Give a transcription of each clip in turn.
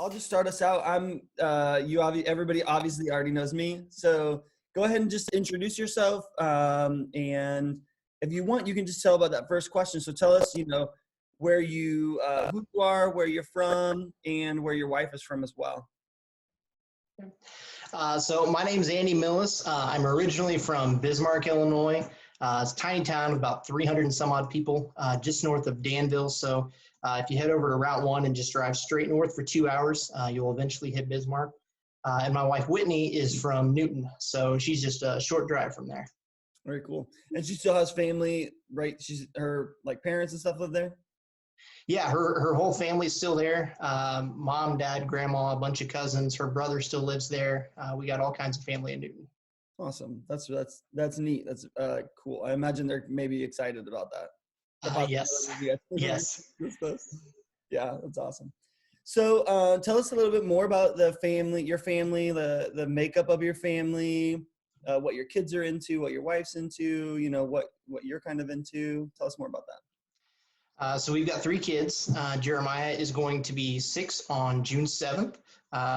I'll just start us out. Everybody obviously already knows me. So go ahead and just introduce yourself. And if you want, you can just tell about that first question. So tell us, where who you are, where you're from, and where your wife is from as well. So my name is Andy Millis. I'm originally from Bismarck, Illinois. It's a tiny town of about 300 and some odd people, just north of Danville. So if you head over to Route 1 and just drive straight north for 2 hours, you'll eventually hit Bismarck. And my wife, Whitney, is from Newton. So she's just a short drive from there. Very cool. And she still has family, right? Her parents and stuff live there? Yeah, her whole family's still there. Mom, dad, grandma, a bunch of cousins. Her brother still lives there. We got all kinds of family in Newton. Awesome. That's neat. That's cool. I imagine they're maybe excited about that. Yes. Yes. Yeah, that's awesome. So tell us a little bit more about your family, the makeup of your family, what your kids are into, what your wife's into, what you're kind of into. Tell us more about that. So we've got 3 kids. Jeremiah is going to be 6 on June 7th.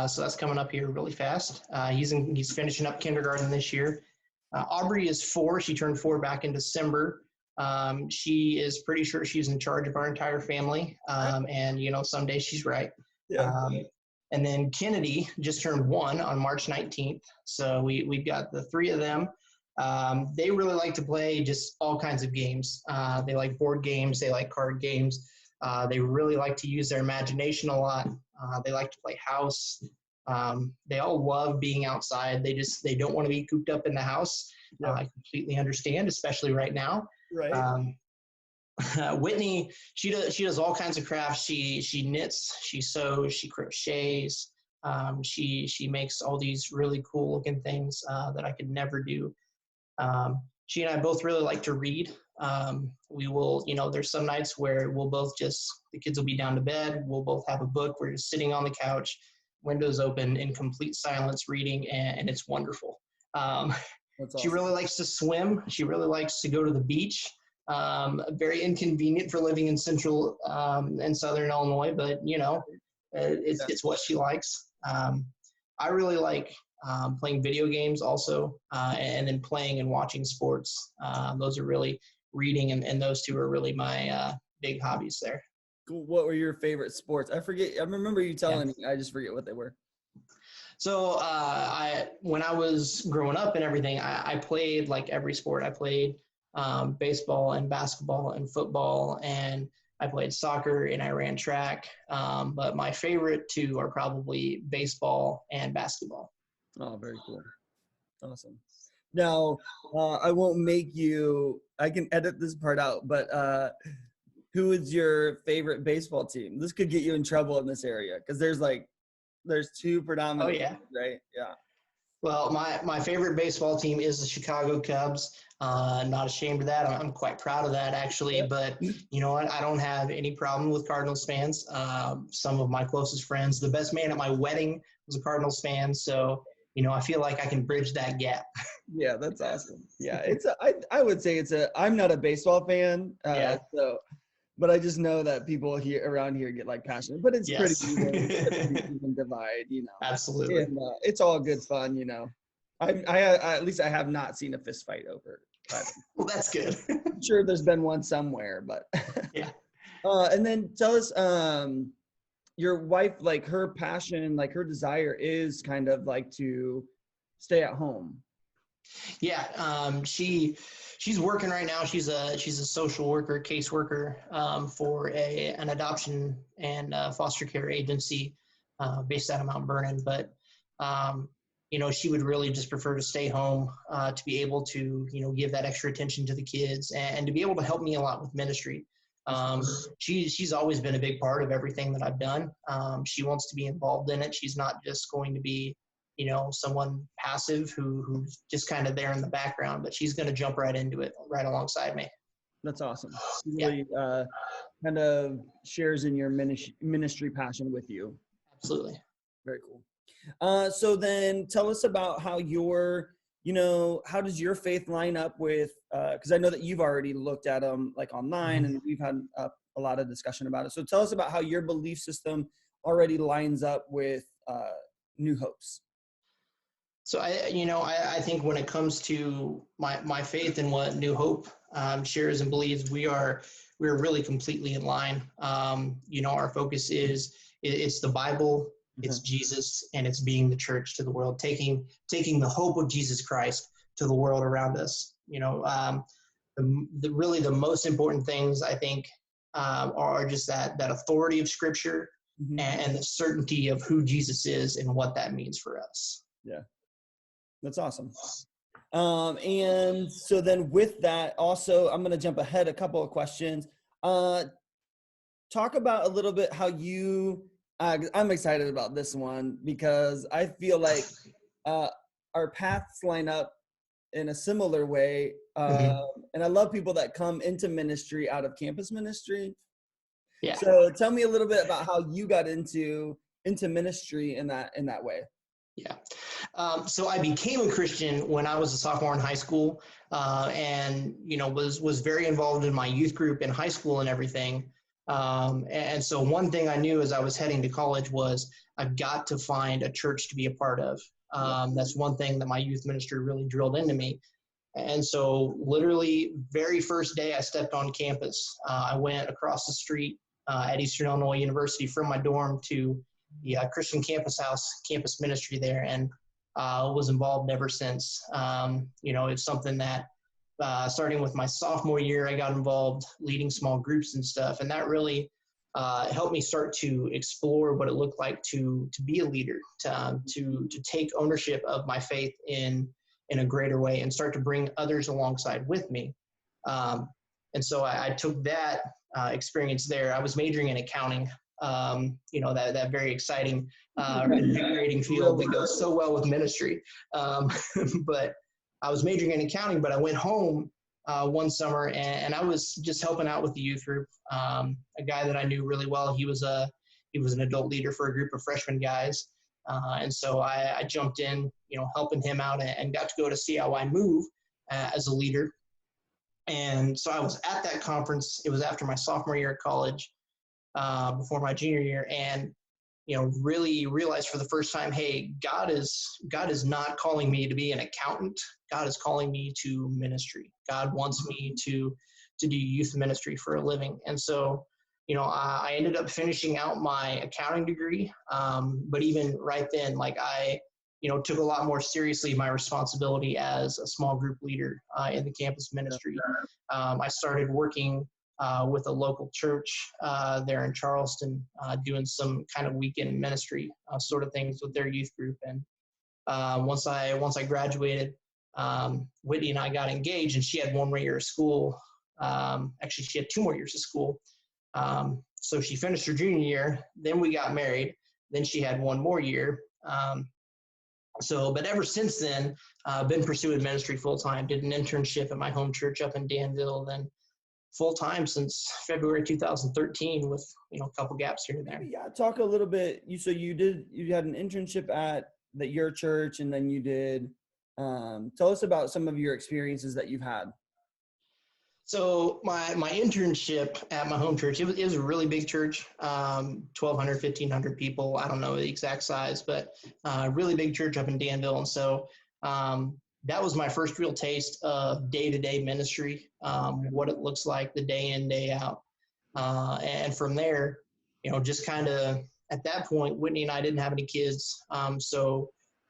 So that's coming up here really fast. He's finishing up kindergarten this year. Aubrey is 4. She turned 4 back in December. She is pretty sure she's in charge of our entire family. And someday she's right. Yeah. And then Kennedy just turned 1 on March 19th. So we've got the 3 of them. They really like to play just all kinds of games. They like board games. They like card games. They really like to use their imagination a lot. They like to play house. They all love being outside. They don't want to be cooped up in the house. Yeah. I completely understand, especially right now. Right. Whitney, she does all kinds of crafts. She knits, she sews, she crochets. She makes all these really cool looking things that I could never do. She and I both really like to read. We will, there's some nights where the kids will be down to bed. We'll both have a book. We're just sitting on the couch, windows open, in complete silence reading, and it's wonderful. That's awesome. She really likes to swim. She really likes to go to the beach. Very inconvenient for living in central and southern Illinois, but it's what she likes. I really like playing video games also, and then playing and watching sports. Those are really reading, and those 2 are really my big hobbies there. Cool. What were your favorite sports? I forget. I remember you telling me. I just forget what they were. So when I was growing up and everything, I played like every sport. I played baseball and basketball and football, and I played soccer and I ran track. But my favorite 2 are probably baseball and basketball. Oh, very cool. Awesome. Now, I won't make you, I can edit this part out, but who is your favorite baseball team? This could get you in trouble in this area because there's 2 predominant. Oh, yeah. Teams, right? Yeah. Well, my favorite baseball team is the Chicago Cubs. Not ashamed of that. I'm quite proud of that, actually. But you know what? I don't have any problem with Cardinals fans. Some of my closest friends, the best man at my wedding was a Cardinals fan. So, I feel like I can bridge that gap. Yeah, that's awesome. Yeah, I would say I'm not a baseball fan. But I just know that people around here get passionate, but it's pretty even divide, Absolutely. And it's all good fun, I at least I have not seen a fist fight over it. Well, that's good. I'm sure there's been one somewhere, but yeah. And then tell us, your wife, her passion, her desire is kind of to stay at home. Yeah, she's working right now. She's a social worker, caseworker for an adoption and foster care agency based out of Mount Vernon. But she would really just prefer to stay home to be able to give that extra attention to the kids and to be able to help me a lot with ministry. She's always been a big part of everything that I've done. She wants to be involved in it. She's not just going to be someone passive who's just kind of there in the background, but she's going to jump right into it right alongside me. That's awesome. She really kind of shares in your ministry passion with you. Absolutely. Very cool. So then tell us about how how does your faith line up with, because I know that you've already looked at them online, and we've had a lot of discussion about it. So tell us about how your belief system already lines up with New Hope's? So I think when it comes to my faith and what New Hope shares and believes, we're really completely in line. Our focus is it's the Bible, it's Jesus, and it's being the church to the world, taking the hope of Jesus Christ to the world around us. Really the most important things I think are just that authority of Scripture and the certainty of who Jesus is and what that means for us. Yeah. That's awesome. And so then with that, also, I'm going to jump ahead a couple of questions. Talk about a little bit how you, I'm excited about this one because I feel like our paths line up in a similar way. And I love people that come into ministry out of campus ministry. Yeah. So tell me a little bit about how you got into ministry in that way. Yeah. So I became a Christian when I was a sophomore in high school, and was very involved in my youth group in high school and everything. And so one thing I knew as I was heading to college was I've got to find a church to be a part of. That's one thing that my youth ministry really drilled into me. And so literally very first day I stepped on campus, I went across the street at Eastern Illinois University from my dorm to the Christian Campus House campus ministry there, and was involved ever since. It's something that starting with my sophomore year, I got involved leading small groups and stuff, and that really helped me start to explore what it looked like to be a leader, to take ownership of my faith in a greater way and start to bring others alongside with me. And so I took that experience there. I was majoring in accounting. That very exciting, invigorating field that goes so well with ministry. But I was majoring in accounting, but I went home one summer and I was just helping out with the youth group. A guy that I knew really well, he was an adult leader for a group of freshman guys. And so I jumped in, helping him out and got to go to CIY Move as a leader. And so I was at that conference. It was after my sophomore year at college. Before my junior year, and really realized for the first time, hey, God is not calling me to be an accountant. God is calling me to ministry. God wants me to do youth ministry for a living. And so I ended up finishing out my accounting degree, but even right then, I took a lot more seriously my responsibility as a small group leader in the campus ministry. I started working with a local church there in Charleston, doing some kind of weekend ministry sort of things with their youth group. And once I graduated, Whitney and I got engaged, and she had one more year of school. Actually, she had 2 more years of school. So she finished her junior year, then we got married, then she had 1 more year. But ever since then, I've been pursuing ministry full-time, did an internship at my home church up in Danville, then full-time since February 2013 with, a couple gaps here and there. Yeah, talk a little bit. You had an internship at your church, and then you did, tell us about some of your experiences that you've had. So my internship at my home church, it was a really big church, 1,200, 1,500 people. I don't know the exact size, but really big church up in Danville. And so that was my first real taste of day-to-day ministry, what it looks like the day in, day out. And from there, just kind of at that point, Whitney and I didn't have any kids. So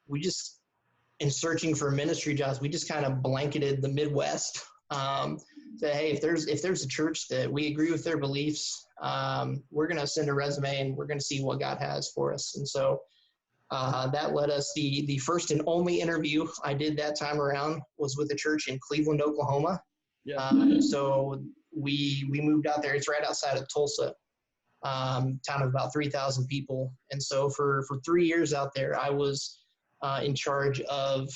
we just, in searching for ministry jobs, we just kind of blanketed the Midwest. Say, hey, if there's a church that we agree with their beliefs, we're going to send a resume and we're going to see what God has for us. And so that led us, the first and only interview I did that time around was with a church in Cleveland, Oklahoma. Yeah. So we moved out there. It's right outside of Tulsa, town of about 3,000 people. And so for 3 years out there, I was in charge of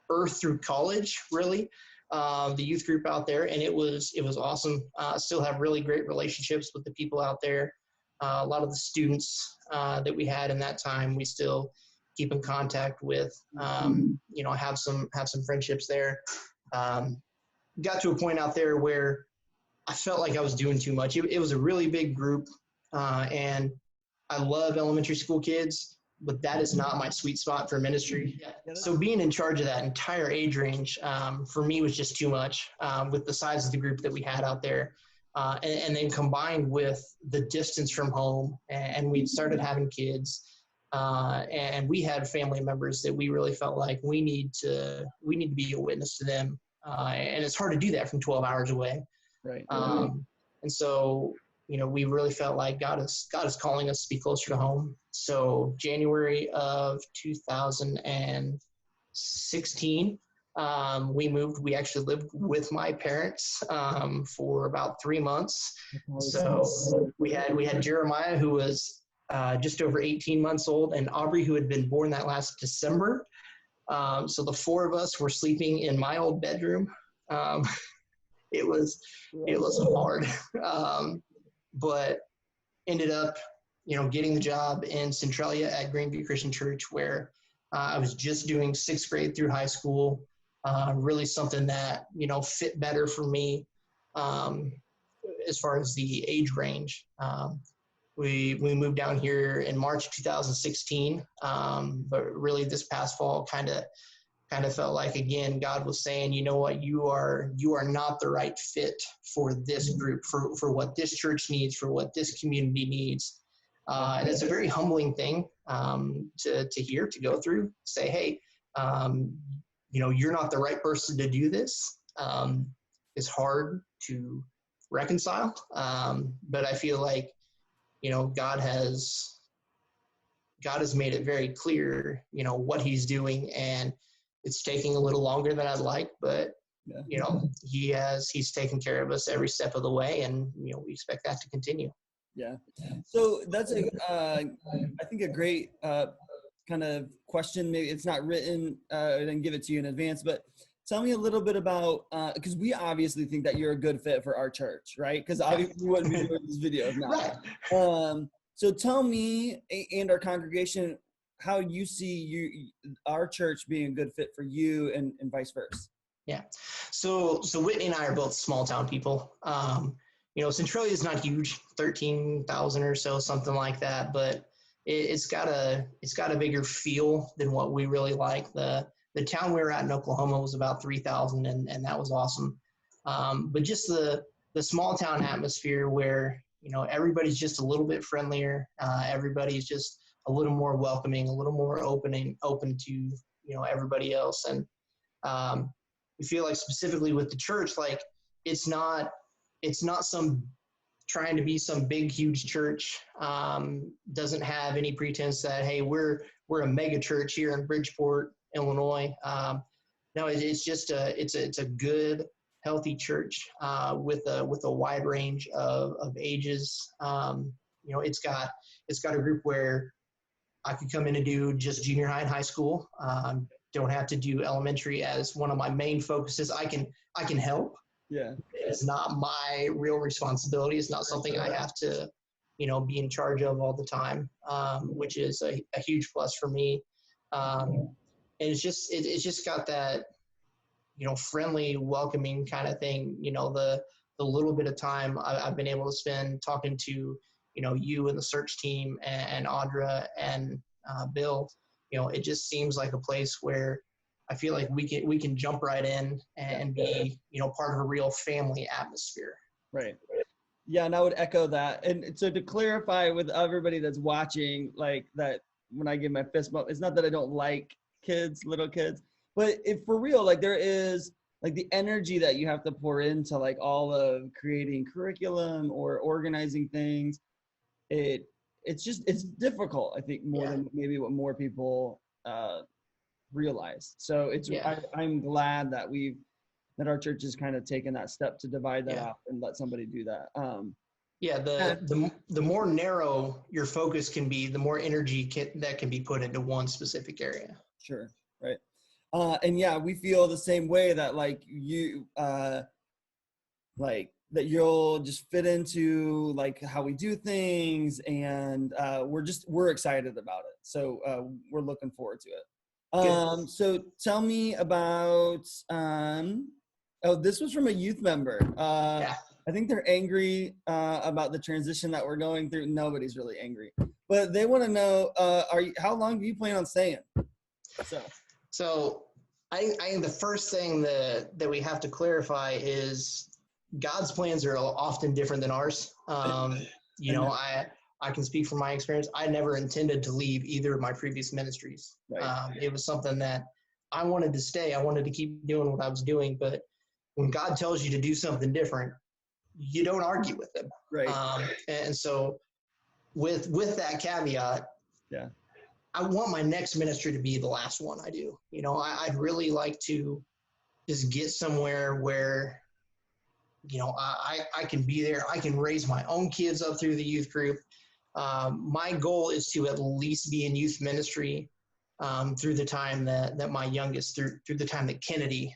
birth through college, really. The youth group out there, and it was awesome. Still have really great relationships with the people out there. A lot of the students that we had in that time, we still keep in contact with. Have some friendships there. Got to a point out there where I felt like I was doing too much. It was a really big group, and I love elementary school kids, but that is not my sweet spot for ministry. Yeah, So being in charge of that entire age range for me was just too much with the size of the group that we had out there. And then combined with the distance from home, and we started having kids, and we had family members that we really felt like we need to be a witness to them, and it's hard to do that from 12 hours away. right. And so, we really felt like God is calling us to be closer to home. So January of 2016, we moved. We actually lived with my parents for about 3 months. So we had Jeremiah, who was just over 18 months old, and Aubrey, who had been born that last December. So the four of us were sleeping in my old bedroom. It was hard, but ended up, getting the job in Centralia at Greenview Christian Church, where I was just doing 6th grade through high school. Really something that fit better for me as far as the age range. We moved down here in March 2016, but really this past fall kind of felt like, again, God was saying, you know what, you are not the right fit for this group, for what this church needs, for what this community needs. And it's a very humbling thing to hear, to go through, say, hey, you're not the right person to do this. It's hard to reconcile, but I feel like, God has made it very clear, what he's doing, and it's taking a little longer than I'd like, but he's taken care of us every step of the way, and we expect that to continue. Yeah. So that's I think a great kind of question. Maybe it's not written, I didn't give it to you in advance, but tell me a little bit about, because we obviously think that you're a good fit for our church, right? Because obviously we wouldn't be doing this video if not. Right. So tell me and our congregation how you see our church being a good fit for you, and vice versa. Yeah. So Whitney and I are both small town people. Centralia is not huge, 13,000 or so, something like that, but it's got a bigger feel than what we really like. The town we were at in Oklahoma was about 3,000, and that was awesome. But just the small town atmosphere where, everybody's just a little bit friendlier. Everybody's just a little more welcoming, a little more open to, everybody else. And we feel like specifically with the church, like it's not some trying to be some big, huge church. Doesn't have any pretense that, hey, we're a mega church here in Bridgeport, Illinois. No, it's just it's a good, healthy church with a wide range of ages. It's got a group where I could come in and do just junior high and high school. Don't have to do elementary as one of my main focuses. I can help. Yeah. It's not my real responsibility. It's not something I have to, be in charge of all the time, which is a huge plus for me. And it's just got that, friendly, welcoming kind of thing. The little bit of time I've been able to spend talking to, you and the search team and Audra and Bill, it just seems like a place where I feel like we can jump right in and be, part of a real family atmosphere. Right. Yeah, and I would echo that. And so to clarify with everybody that's watching, like that, when I give my fist bump, it's not that I don't like little kids, but if for real, like there is like the energy that you have to pour into like all of creating curriculum or organizing things. It's difficult, I think, more than maybe what more people realize. So I'm glad that our church has kind of taken that step to divide that out and let somebody do that. The more narrow your focus can be, the more energy that can be put into one specific area. Sure. Right. And yeah, we feel the same way that like you, like that you'll just fit into like how we do things, and we're excited about it. So we're looking forward to it. So tell me about, this was from a youth member. I think they're angry about the transition that we're going through. Nobody's really angry. but they want to know, how long do you plan on staying? So I think the first thing that we have to clarify is God's plans are often different than ours. I can speak from my experience. I never intended to leave either of my previous ministries. Right. It was something that I wanted to stay. I wanted to keep doing what I was doing. But when God tells you to do something different, you don't argue with him. Right. And so with that caveat, yeah, I want my next ministry to be the last one I do. I'd really like to just get somewhere where, I can be there. I can raise my own kids up through the youth group. My goal is to at least be in youth ministry through the time that my youngest, through the time that Kennedy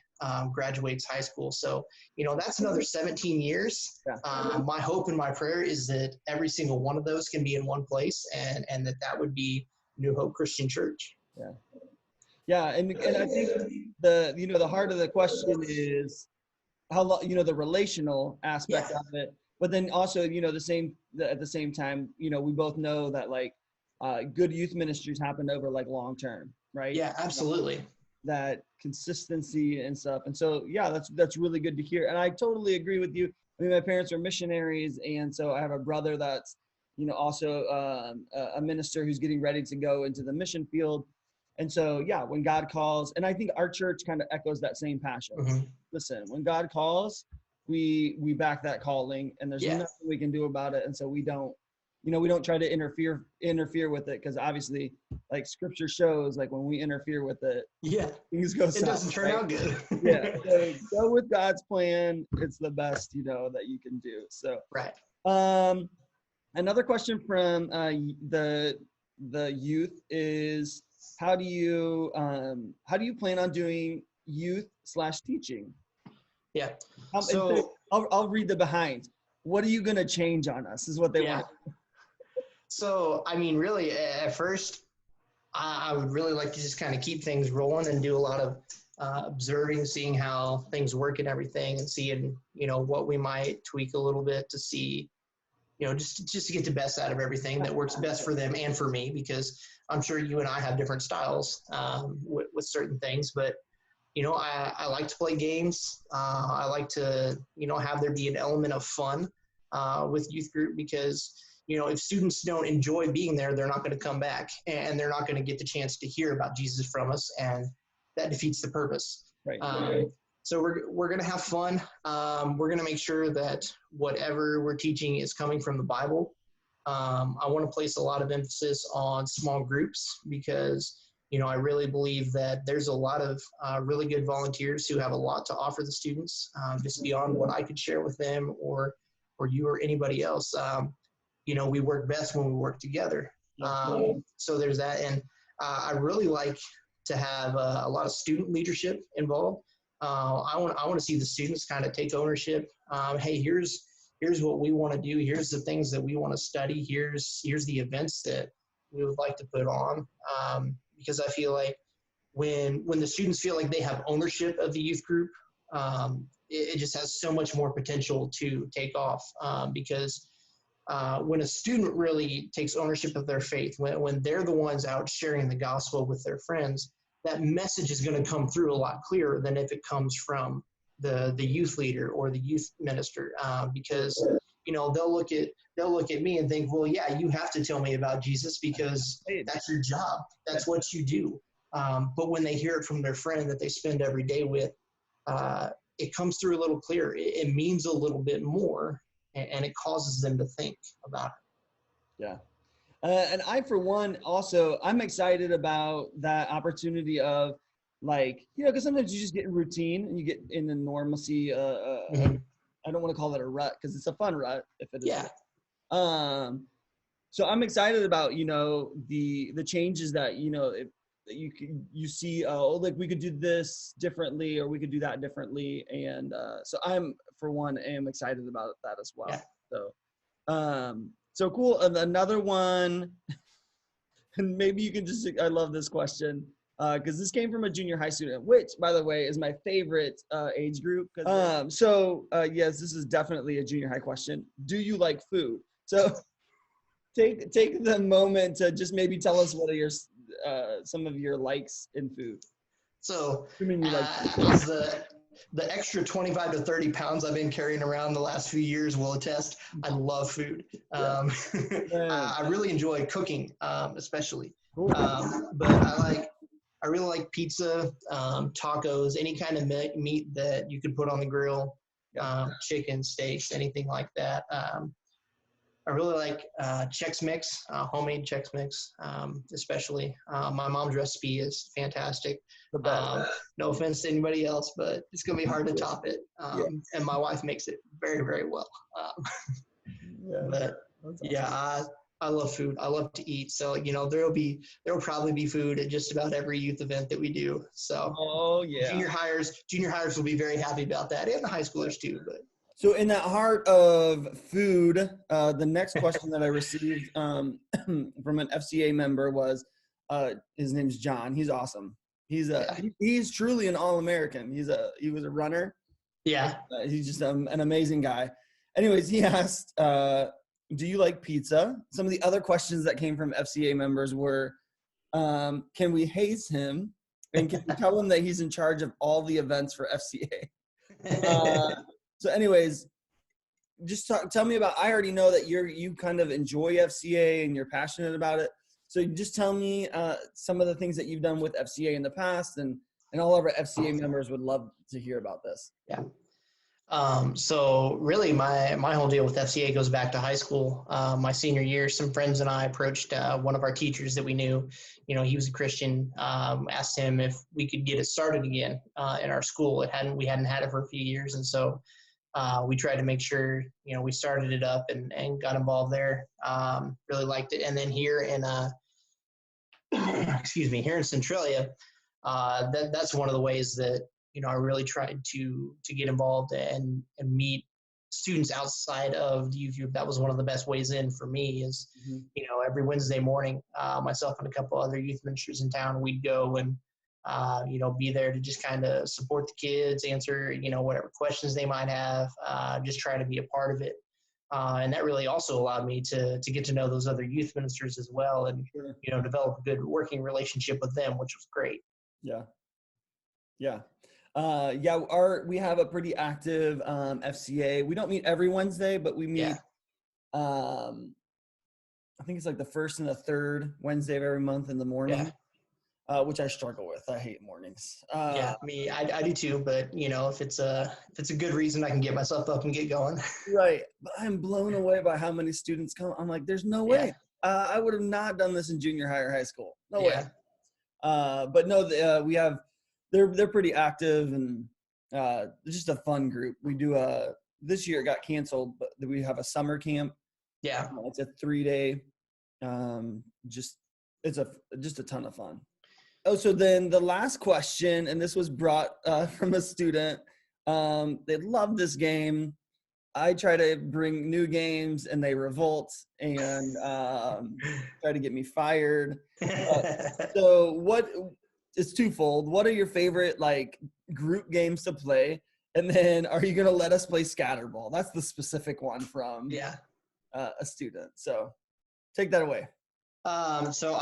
graduates high school. So, that's another 17 years. Yeah. My hope and my prayer is that every single one of those can be in one place, and that would be New Hope Christian Church. Yeah. Yeah. And I think the heart of the question is how long, the relational aspect of it, but then also, at the same time, we both know that like good youth ministries happen over like long term, right? Yeah, absolutely. That consistency and stuff. And so, yeah, that's really good to hear. And I totally agree with you. I mean, my parents are missionaries. And so I have a brother that's, also a minister who's getting ready to go into the mission field. And so, yeah, when God calls, and I think our church kind of echoes that same passion. Mm-hmm. Listen, when God calls, we back that calling, and there's nothing we can do about it. And so we don't try to interfere with it, because obviously, like Scripture shows, like when we interfere with it, things go south. It doesn't turn out good. Yeah, so go with God's plan. It's the best that you can do. So right. Another question from the youth is, how do you plan on doing youth/teaching? Yeah. So I'll read the behind. What are you going to change on us is what they want. So, I mean, really, at first, I would really like to just kind of keep things rolling and do a lot of observing, seeing how things work and everything, and seeing, what we might tweak a little bit to see, just to get the best out of everything that works best for them and for me, because I'm sure you and I have different styles with certain things, but I like to play games. I like to, have there be an element of fun with youth group, because, if students don't enjoy being there, they're not going to come back, and they're not going to get the chance to hear about Jesus from us, and that defeats the purpose. Right. So we're going to have fun. We're going to make sure that whatever we're teaching is coming from the Bible. I want to place a lot of emphasis on small groups, because I really believe that there's a lot of really good volunteers who have a lot to offer the students, just beyond what I could share with them or you or anybody else. We work best when we work together. So there's that. And I really like to have a lot of student leadership involved. I want to see the students kind of take ownership. Hey, here's what we want to do. Here's the things that we want to study. Here's the events that we would like to put on. Because I feel like when the students feel like they have ownership of the youth group, it just has so much more potential to take off. Because when a student really takes ownership of their faith, when they're the ones out sharing the gospel with their friends, that message is going to come through a lot clearer than if it comes from the youth leader or the youth minister, because they'll look at me and think, well, yeah, you have to tell me about Jesus because that's your job. That's what you do. But when they hear it from their friend that they spend every day with, it comes through a little clearer. It means a little bit more, and it causes them to think about it. Yeah. And I, for one, also, I'm excited about that opportunity of, like, because sometimes you just get in routine and you get in the normalcy. I don't want to call it a rut, because it's a fun rut if it is. Yeah. So I'm excited about, the changes that, you see, like we could do this differently, or we could do that differently. And so I'm, for one, am excited about that as well. Yeah. So cool. And another one, and maybe you can just, I love this question, because this came from a junior high student, which, by the way, is my favorite age group. Yes, this is definitely a junior high question. Do you like food? So take the moment to just maybe tell us what are your some of your likes in food. So Assuming you like as the extra 25 to 30 pounds I've been carrying around the last few years will attest, I love food. I really enjoy cooking, especially. Cool. But I really like pizza, tacos, any kind of meat that you could put on the grill, chicken, steaks, anything like that. I really like Chex Mix, homemade Chex Mix, especially. My mom's recipe is fantastic. No offense to anybody else, but it's going to be hard to top it. And my wife makes it very, very well. But yeah, I love food. I love to eat. So, you know, there will probably be food at just about every youth event that we do. So junior hires will be very happy about that, and the high schoolers too. But so in that heart of food, the next question that I received from an FCA member was, his name's John. He's awesome. He's truly an All-American. He was a runner. Yeah. He's just an amazing guy. Anyways, he asked, do you like pizza? Some of the other questions that came from FCA members were, can we haze him? And can we tell him that he's in charge of all the events for FCA? So anyways, just tell me about, I already know that you kind of enjoy FCA and you're passionate about it. So just tell me some of the things that you've done with FCA in the past, and all of our FCA members would love to hear about this. Yeah. So really my whole deal with FCA goes back to high school. My senior year, some friends and I approached one of our teachers that we knew. You know, he was a Christian, asked him if we could get it started again in our school. We hadn't had it for a few years. And so we tried to make sure, you know, we started it up and got involved there. Really liked it. And then here in, here in Centralia, that's one of the ways that, you know, I really tried to get involved and meet students outside of the youth group. That was one of the best ways in for me is, you know, every Wednesday morning, myself and a couple other youth ministers in town, we'd go and, you know, be there to just kind of support the kids, answer, you know, whatever questions they might have, just try to be a part of it. And that really also allowed me to get to know those other youth ministers as well and, you know, develop a good working relationship with them, which was great. Yeah. Yeah. We have a pretty active FCA. We don't meet every Wednesday, but we meet, I think it's like the first and the third Wednesday of every month in the morning. Which I struggle with. I hate mornings. I do too. But you know, if it's a good reason, I can get myself up and get going. Right. But I'm blown away by how many students come. I'm like, there's no way. I would have not done this in junior high or high school. No way. But no, we have. They're pretty active and just a fun group. We do this year it got canceled, but we have a summer camp. Yeah. It's a 3-day. It's just a ton of fun. Oh, so then the last question, and this was brought from a student. They love this game. I try to bring new games, and they revolt and try to get me fired. So it's twofold. What are your favorite like group games to play? And then are you going to let us play Scatterball? That's the specific one from a student. So take that away. So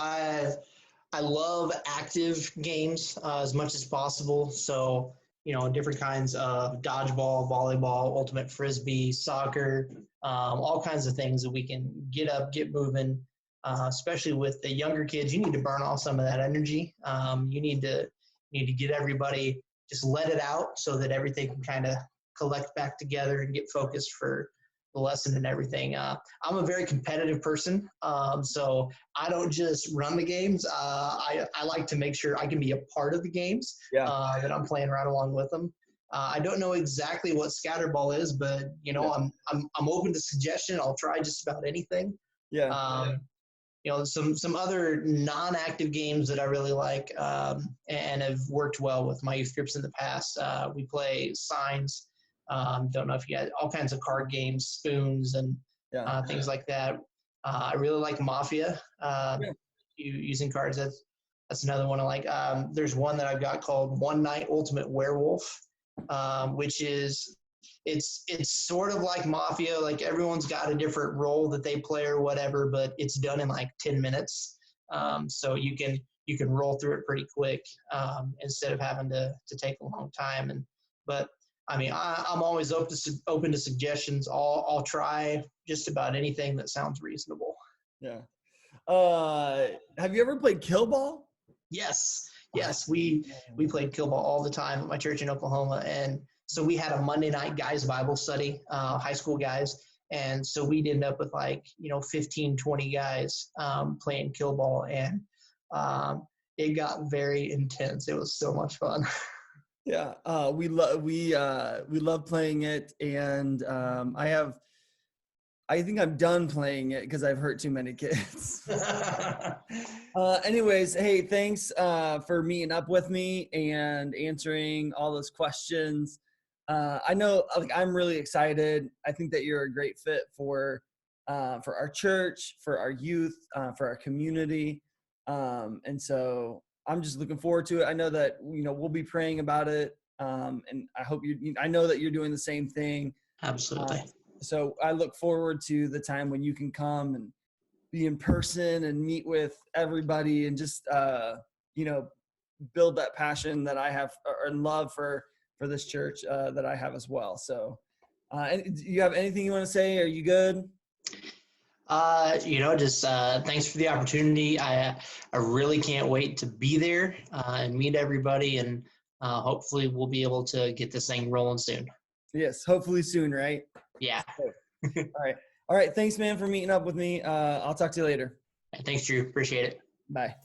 I love active games as much as possible. So, you know, different kinds of dodgeball, volleyball, ultimate frisbee, soccer, all kinds of things that we can get up, get moving, especially with the younger kids. You need to burn off some of that energy. You need to get everybody, just let it out so that everything can kind of collect back together and get focused for the lesson and everything. I'm a very competitive person, so I don't just run the games. I like to make sure I can be a part of the games, that I'm playing right along with them. I don't know exactly what Scatterball is, but you know, I'm open to suggestion. I'll try just about anything. You know, some other non-active games that I really like and have worked well with my youth groups in the past. We play Signs. Don't know if you had all kinds of card games, spoons, and things like that. I really like Mafia. Using cards. That's another one I like. There's one that I've got called One Night Ultimate Werewolf, which is it's sort of like Mafia. Like everyone's got a different role that they play or whatever, but it's done in like 10 minutes. So you can roll through it pretty quick instead of having to take a long time. But I mean, I'm always open to suggestions. I'll try just about anything that sounds reasonable. Yeah. Have you ever played Kill Ball? Yes. We played Kill Ball all the time at my church in Oklahoma, and so we had a Monday night guys Bible study, high school guys, and so we'd end up with 15, 20 guys playing Kill Ball, and it got very intense. It was so much fun. Yeah, we love playing it, and I think I'm done playing it because I've hurt too many kids. Anyways, hey, thanks for meeting up with me and answering all those questions. I know, I'm really excited. I think that you're a great fit for our church, for our youth, for our community, and so I'm just looking forward to it. I know that we'll be praying about it, and I know that you're doing the same thing. Absolutely. So I look forward to the time when you can come and be in person and meet with everybody and just, build that passion that I have and love for this church that I have as well. So and do you have anything you want to say? Are you good? Just thanks for the opportunity. I really can't wait to be there and meet everybody, and hopefully we'll be able to get this thing rolling soon. Yes, hopefully soon, right? Yeah. All right. Thanks, man, for meeting up with me. I'll talk to you later. Thanks, Drew. Appreciate it. Bye.